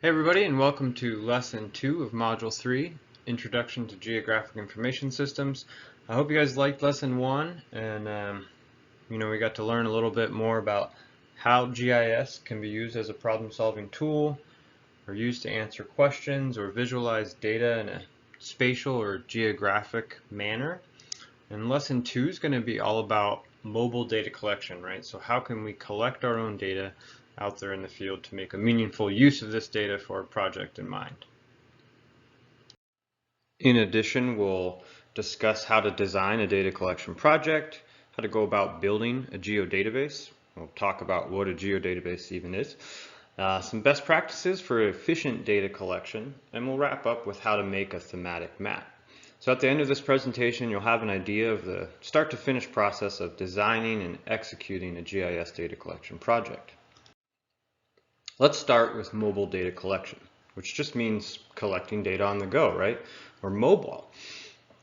Hey everybody, and welcome to Lesson 2 of Module 3, Introduction to Geographic Information Systems. I hope you guys liked Lesson 1, and we got to learn a little bit more about how GIS can be used as a problem-solving tool, or used to answer questions or visualize data in a spatial or geographic manner. And Lesson 2 is going to be all about mobile data collection, right? So how can we collect our own data out there in the field to make a meaningful use of this data for a project in mind. In addition, we'll discuss how to design a data collection project, how to go about building a geodatabase. We'll talk about what a geodatabase even is, some best practices for efficient data collection, and we'll wrap up with how to make a thematic map. So at the end of this presentation, you'll have an idea of the start to finish process of designing and executing a GIS data collection project. Let's start with mobile data collection, which just means collecting data on the go, right? Or mobile.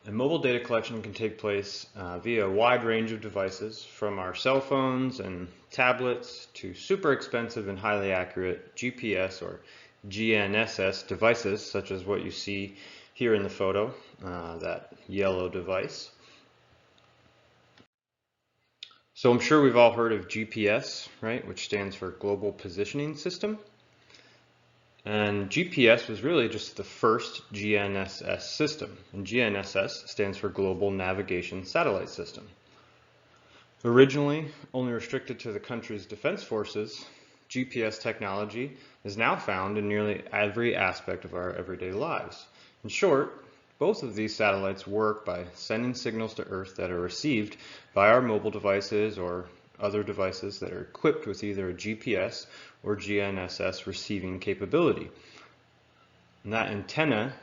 And mobile data collection can take place via a wide range of devices, from our cell phones and tablets to super expensive and highly accurate GPS or GNSS devices, such as what you see here in the photo, that yellow device. So I'm sure we've all heard of GPS, right, which stands for Global Positioning System. And GPS was really just the first GNSS system, and GNSS stands for Global Navigation Satellite System. Originally only restricted to the country's defense forces, GPS technology is now found in nearly every aspect of our everyday lives. In short, both of these satellites work by sending signals to Earth that are received by our mobile devices or other devices that are equipped with either a GPS or GNSS receiving capability. And that antenna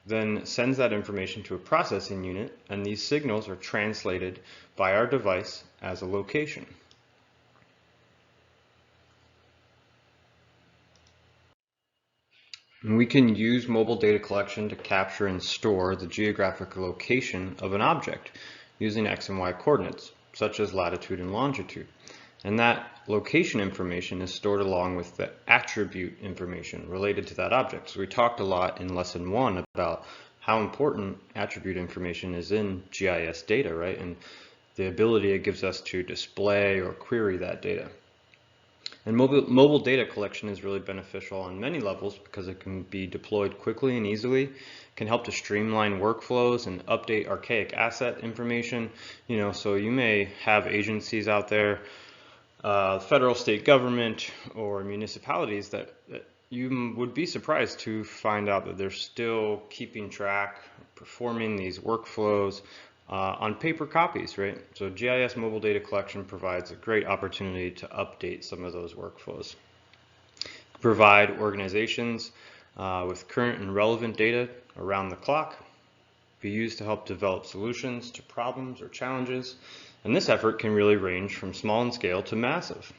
then sends that information to a processing unit, and these signals are translated by our device as a location. And we can use mobile data collection to capture and store the geographic location of an object using X and Y coordinates, such as latitude and longitude. And that location information is stored along with the attribute information related to that object. So we talked a lot in Lesson 1 about how important attribute information is in GIS data, right? And the ability it gives us to display or query that data. And mobile data collection is really beneficial on many levels because it can be deployed quickly and easily, can help to streamline workflows and update archaic asset information. So you may have agencies out there, federal, state government, or municipalities that you would be surprised to find out that they're still keeping track, performing these workflows on paper copies, right? So GIS mobile data collection provides a great opportunity to update some of those workflows. Provide organizations with current and relevant data around the clock. Be used to help develop solutions to problems or challenges. And this effort can really range from small in scale to massive.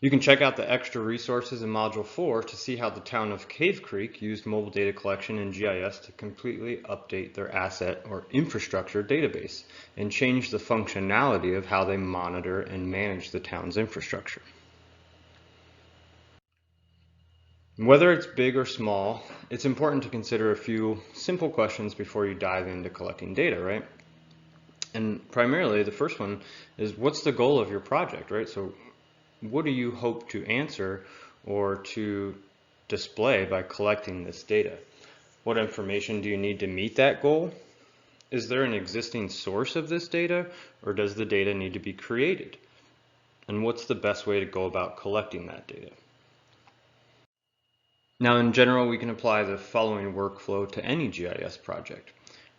You can check out the extra resources in Module 4 to see how the town of Cave Creek used mobile data collection in GIS to completely update their asset or infrastructure database and change the functionality of how they monitor and manage the town's infrastructure. Whether it's big or small, it's important to consider a few simple questions before you dive into collecting data, right? And primarily, the first one is, what's the goal of your project, right? So what do you hope to answer or to display by collecting this data? What information do you need to meet that goal? Is there an existing source of this data, or does the data need to be created? And what's the best way to go about collecting that data? Now, in general, we can apply the following workflow to any GIS project,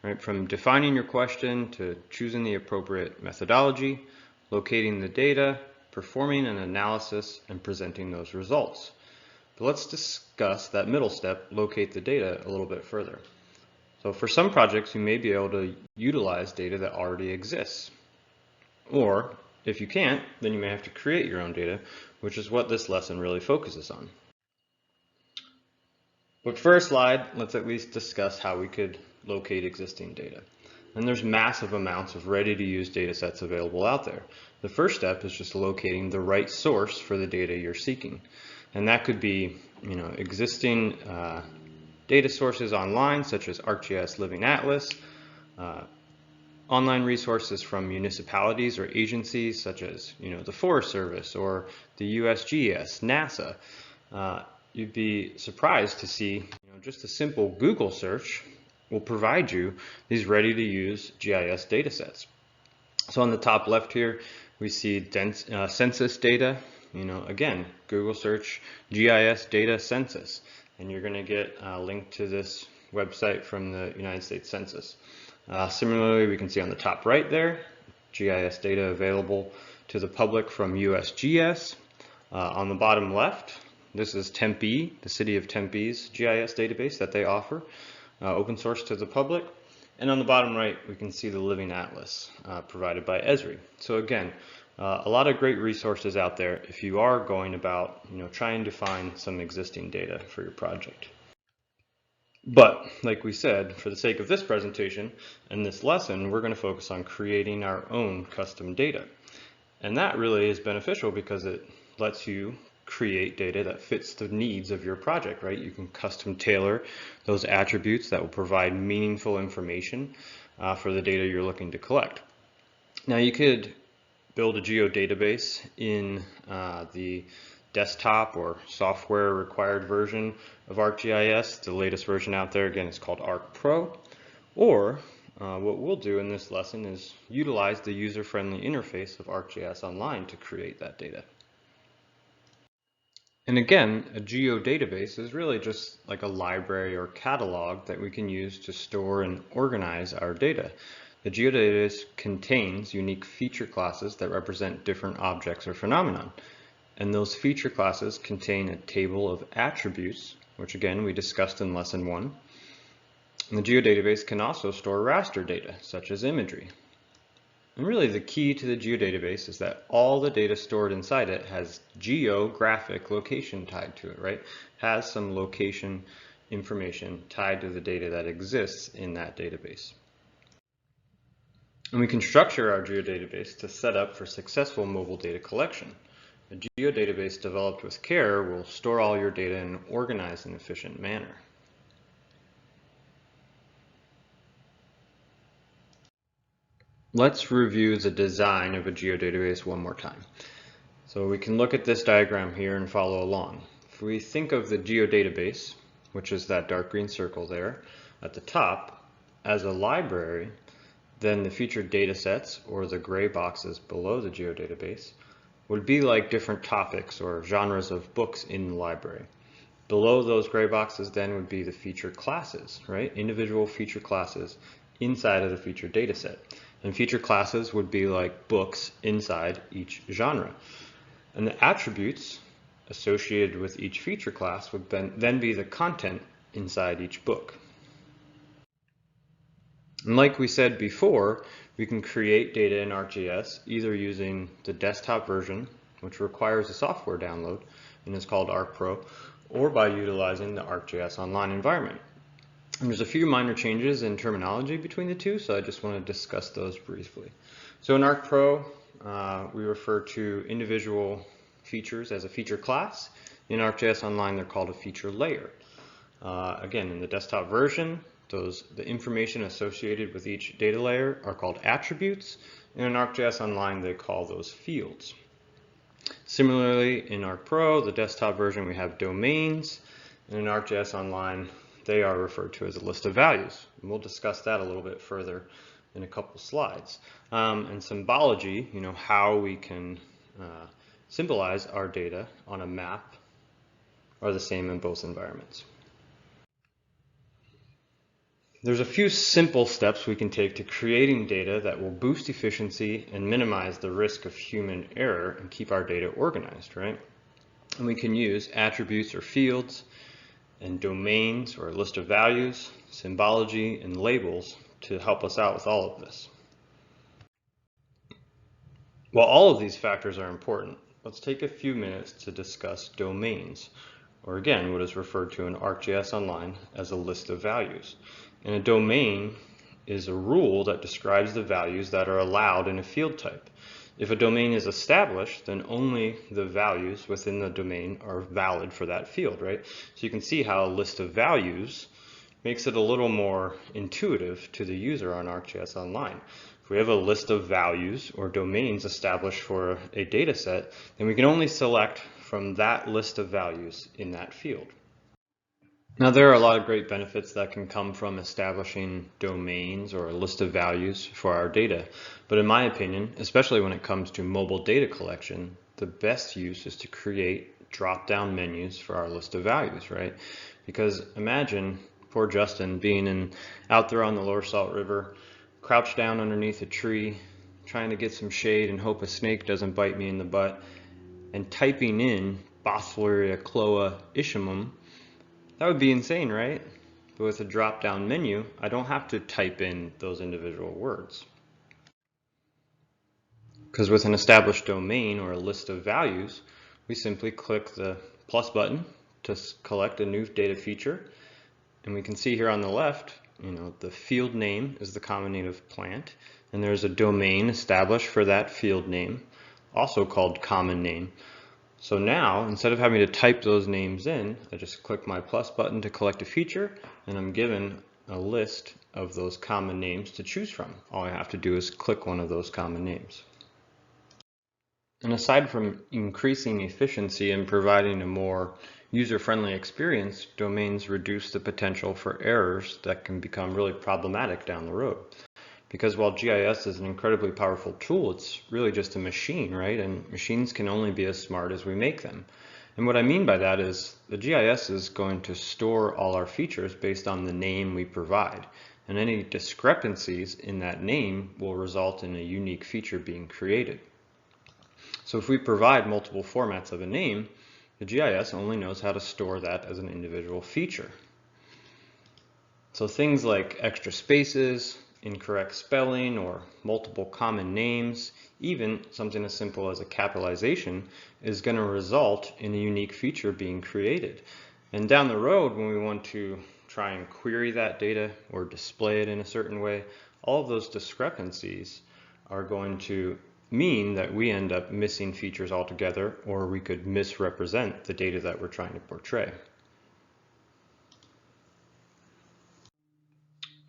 right? From defining your question to choosing the appropriate methodology, locating the data, performing an analysis, and presenting those results. But let's discuss that middle step, locate the data, a little bit further. So for some projects, you may be able to utilize data that already exists. Or if you can't, then you may have to create your own data, which is what this lesson really focuses on. But for a slide, let's at least discuss how we could locate existing data. And there's massive amounts of ready-to-use data sets available out there. The first step is just locating the right source for the data you're seeking. And that could be, existing data sources online, such as ArcGIS Living Atlas, online resources from municipalities or agencies, such as, the Forest Service or the USGS, NASA. You'd be surprised to see, just a simple Google search will provide you these ready-to-use GIS data sets. So on the top left here, we see census data. Again, Google search GIS data census, and you're going to get a link to this website from the United States Census. Similarly, we can see on the top right there, GIS data available to the public from USGS. On the bottom left, this is Tempe, the city of Tempe's GIS database that they offer, open source to the public. And on the bottom right, we can see the Living Atlas provided by Esri. So again, a lot of great resources out there if you are going about, trying to find some existing data for your project. But like we said, for the sake of this presentation and this lesson, we're going to focus on creating our own custom data. And that really is beneficial because it lets you create data that fits the needs of your project, right? You can custom tailor those attributes that will provide meaningful information for the data you're looking to collect. Now you could build a geodatabase in the desktop or software required version of ArcGIS. The latest version out there, again, is called Arc Pro. Or what we'll do in this lesson is utilize the user-friendly interface of ArcGIS Online to create that data. And again, a geodatabase is really just like a library or catalog that we can use to store and organize our data. The geodatabase contains unique feature classes that represent different objects or phenomena. And those feature classes contain a table of attributes, which again we discussed in lesson 1. And the geodatabase can also store raster data, such as imagery. And really the key to the geodatabase is that all the data stored inside it has geographic location tied to it, right? Has some location information tied to the data that exists in that database. And we can structure our geodatabase to set up for successful mobile data collection. A geodatabase developed with care will store all your data in an organized and efficient manner. Let's review the design of a geodatabase one more time. So we can look at this diagram here and follow along. If we think of the geodatabase, which is that dark green circle there at the top, as a library, then the featured data sets, or the gray boxes below the geodatabase, would be like different topics or genres of books in the library. Below those gray boxes then would be the feature classes, right? Individual feature classes inside of the featured data set. And feature classes would be like books inside each genre. And the attributes associated with each feature class would then be the content inside each book. And like we said before, we can create data in ArcGIS either using the desktop version, which requires a software download and is called Arc Pro, or by utilizing the ArcGIS Online environment. And there's a few minor changes in terminology between the two, so I just want to discuss those briefly. So in Arc Pro, we refer to individual features as a feature class. In ArcGIS Online, they're called a feature layer. Again, in the desktop version, the information associated with each data layer are called attributes, and in ArcGIS Online, they call those fields. Similarly, in Arc Pro, the desktop version, we have domains, and in ArcGIS Online, they are referred to as a list of values. And we'll discuss that a little bit further in a couple slides. And symbology, how we can symbolize our data on a map, are the same in both environments. There's a few simple steps we can take to creating data that will boost efficiency and minimize the risk of human error and keep our data organized, right? And we can use attributes or fields, and domains or a list of values, symbology, and labels to help us out with all of this. While all of these factors are important, let's take a few minutes to discuss domains, or again, what is referred to in ArcGIS Online as a list of values. And a domain is a rule that describes the values that are allowed in a field type. If a domain is established, then only the values within the domain are valid for that field, right? So you can see how a list of values makes it a little more intuitive to the user on Arcgis Online. If we have a list of values or domains established for a data set, then we can only select from that list of values in that field. Now, there are a lot of great benefits that can come from establishing domains or a list of values for our data. But in my opinion, especially when it comes to mobile data collection, the best use is to create drop-down menus for our list of values, right? Because imagine poor Justin being out there on the Lower Salt River, crouched down underneath a tree, trying to get some shade and hope a snake doesn't bite me in the butt, and typing in Boswellia cloa ishamum. That would be insane, right? But with a drop-down menu, I don't have to type in those individual words. Because with an established domain or a list of values, we simply click the plus button to collect a new data feature. And we can see here on the left, the field name is the common native plant, and there's a domain established for that field name, also called common name. So now, instead of having to type those names in, I just click my plus button to collect a feature, and I'm given a list of those common names to choose from. All I have to do is click one of those common names. And aside from increasing efficiency and providing a more user-friendly experience, domains reduce the potential for errors that can become really problematic down the road. Because while GIS is an incredibly powerful tool, it's really just a machine, right? And machines can only be as smart as we make them. And what I mean by that is the GIS is going to store all our features based on the name we provide. And any discrepancies in that name will result in a unique feature being created. So if we provide multiple formats of a name, the GIS only knows how to store that as an individual feature. So things like extra spaces, incorrect spelling, or multiple common names, even something as simple as a capitalization, is going to result in a unique feature being created. And down the road, when we want to try and query that data or display it in a certain way, all of those discrepancies are going to mean that we end up missing features altogether, or we could misrepresent the data that we're trying to portray.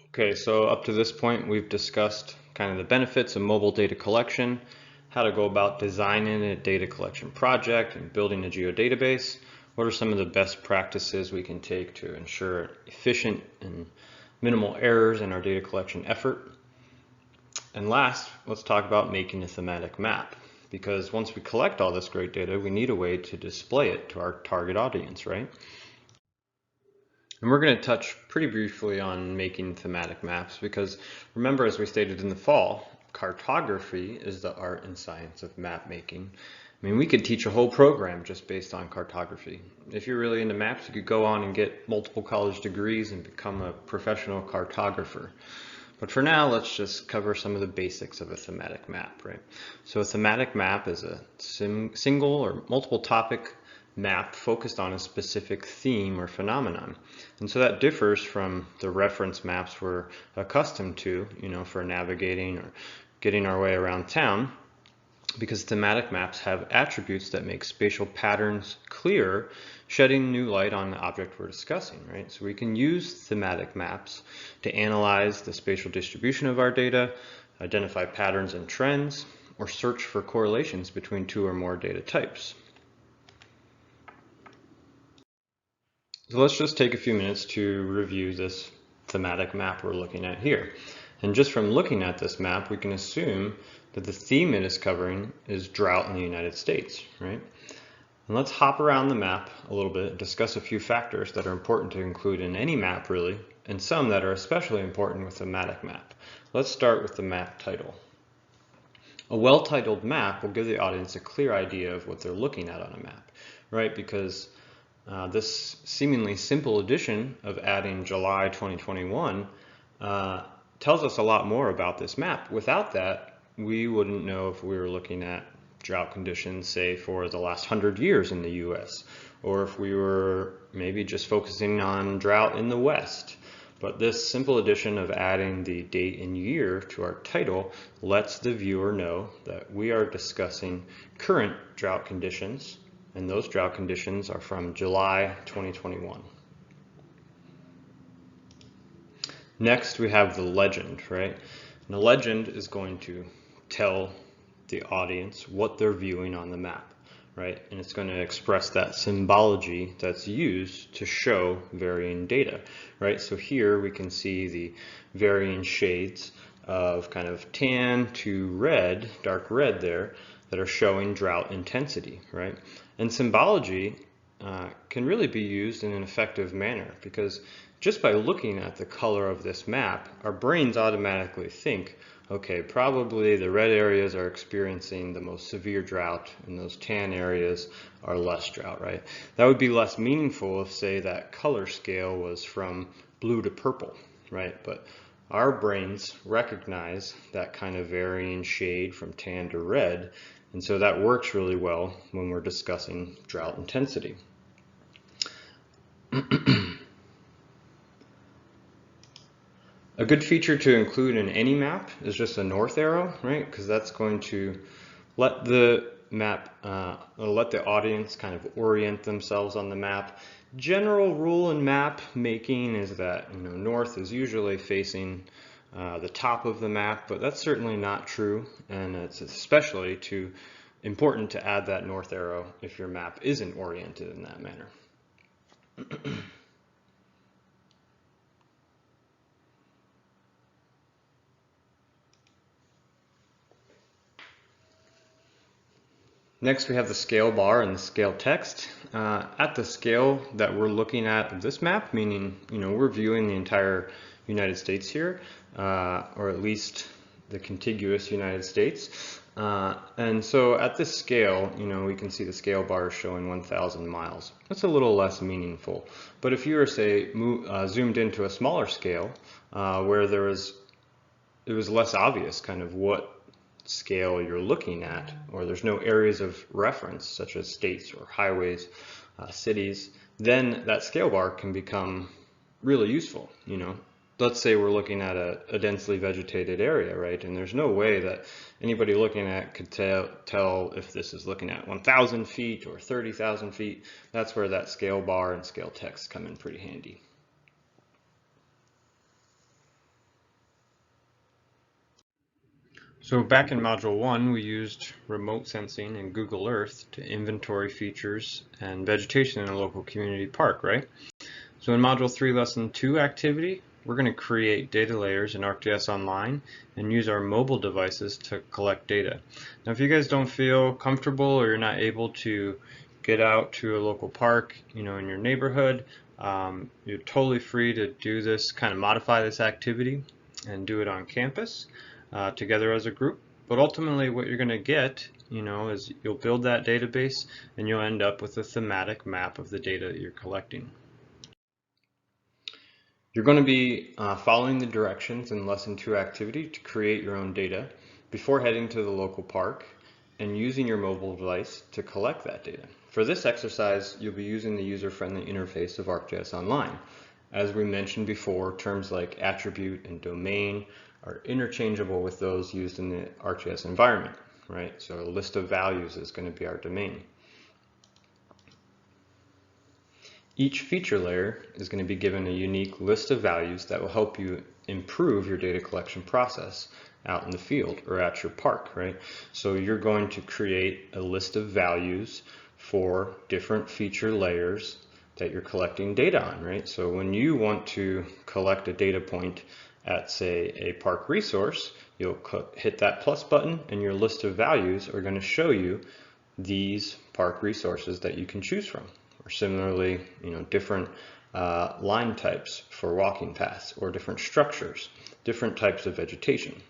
Okay, so up to this point, we've discussed kind of the benefits of mobile data collection, how to go about designing a data collection project and building a geodatabase. What are some of the best practices we can take to ensure efficient and minimal errors in our data collection effort? And last, let's talk about making a thematic map, because once we collect all this great data, we need a way to display it to our target audience, right? And we're going to touch pretty briefly on making thematic maps because remember, as we stated in the fall, cartography is the art and science of map making. I mean, we could teach a whole program just based on cartography. If you're really into maps, you could go on and get multiple college degrees and become a professional cartographer. But for now, let's just cover some of the basics of a thematic map, right? So a thematic map is a single or multiple topic map focused on a specific theme or phenomenon. And so that differs from the reference maps we're accustomed to, for navigating or getting our way around town, because thematic maps have attributes that make spatial patterns clearer, shedding new light on the object we're discussing, right? So we can use thematic maps to analyze the spatial distribution of our data, identify patterns and trends, or search for correlations between two or more data types. So let's just take a few minutes to review this thematic map we're looking at here. And just from looking at this map, we can assume that the theme it is covering is drought in the United States, right? And let's hop around the map a little bit and discuss a few factors that are important to include in any map, really, and some that are especially important with a thematic map. Let's start with the map title. A well-titled map will give the audience a clear idea of what they're looking at on a map, right? Because this seemingly simple addition of adding July 2021 tells us a lot more about this map. Without that, we wouldn't know if we were looking at drought conditions, say, for the last 100 years in the US, or if we were maybe just focusing on drought in the West. But this simple addition of adding the date and year to our title lets the viewer know that we are discussing current drought conditions, and those drought conditions are from July 2021. Next, we have the legend, right? And the legend is going to tell the audience what they're viewing on the map, right? And it's going to express that symbology that's used to show varying data, right? So here we can see the varying shades of kind of tan to red, dark red there, that are showing drought intensity, right? And symbology can really be used in an effective manner, because just by looking at the color of this map, our brains automatically think, okay, probably the red areas are experiencing the most severe drought and those tan areas are less drought, right? That would be less meaningful if, say, that color scale was from blue to purple, right? But our brains recognize that kind of varying shade from tan to red, and so that works really well when we're discussing drought intensity. A good feature to include in any map is just a north arrow, right? Because that's going to let the map, let the audience kind of orient themselves on the map. General rule in map making is that north is usually facing the top of the map, but that's certainly not true, and it's especially important to add that north arrow if your map isn't oriented in that manner. Next, we have the scale bar and the scale text. At the scale that we're looking at of this map, meaning we're viewing the entire United States here, or at least the contiguous United States. And so at this scale, we can see the scale bar showing 1,000 miles. That's a little less meaningful. But if you were, say, zoomed into a smaller scale, where it was less obvious kind of what scale you're looking at, or there's no areas of reference such as states or highways, cities, then that scale bar can become really useful. Let's say we're looking at a densely vegetated area, right? And there's no way that anybody looking at could tell if this is looking at 1,000 feet or 30,000 feet. That's where that scale bar and scale text come in pretty handy. So back in Module 1, we used remote sensing and Google Earth to inventory features and vegetation in a local community park, right? So in Module 3, Lesson 2 activity, we're going to create data layers in Arcgis Online and use our mobile devices to collect data. Now, if you guys don't feel comfortable or you're not able to get out to a local park, in your neighborhood, you're totally free to do this, kind of modify this activity and do it on campus. Together as a group, but ultimately what you're going to get, is you'll build that database and you'll end up with a thematic map of the data that you're collecting. You're going to be following the directions in Lesson 2 activity to create your own data before heading to the local park and using your mobile device to collect that data. For this exercise, you'll be using the user-friendly interface of Arcgis Online. As we mentioned before, terms like attribute and domain are interchangeable with those used in the Arcgis environment, right? So a list of values is going to be our domain. Each feature layer is going to be given a unique list of values that will help you improve your data collection process out in the field or at your park, right? So you're going to create a list of values for different feature layers that you're collecting data on, right? So when you want to collect a data point at, say, a park resource, you'll hit that plus button and your list of values are going to show you these park resources that you can choose from. Or similarly, different line types for walking paths, or different structures, different types of vegetation.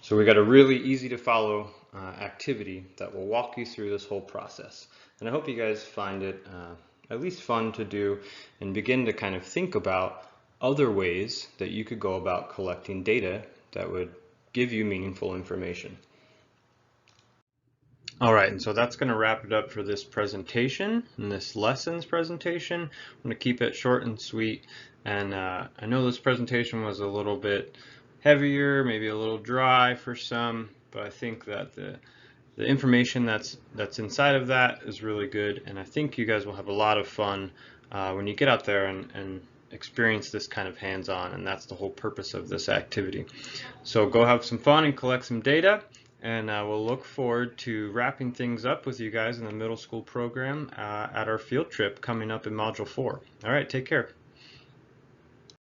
So we got a really easy to follow activity that will walk you through this whole process. And I hope you guys find it at least fun to do and begin to kind of think about other ways that you could go about collecting data that would give you meaningful information. All right, and so that's going to wrap it up for this presentation and this lessons presentation. I'm going to keep it short and sweet. And I know this presentation was a little bit heavier, maybe a little dry for some, but I think that the information that's inside of that is really good, and I think you guys will have a lot of fun when you get out there and experience this kind of hands-on, and that's the whole purpose of this activity. So go have some fun and collect some data, and we'll look forward to wrapping things up with you guys in the middle school program at our field trip coming up in Module 4. All right, take care.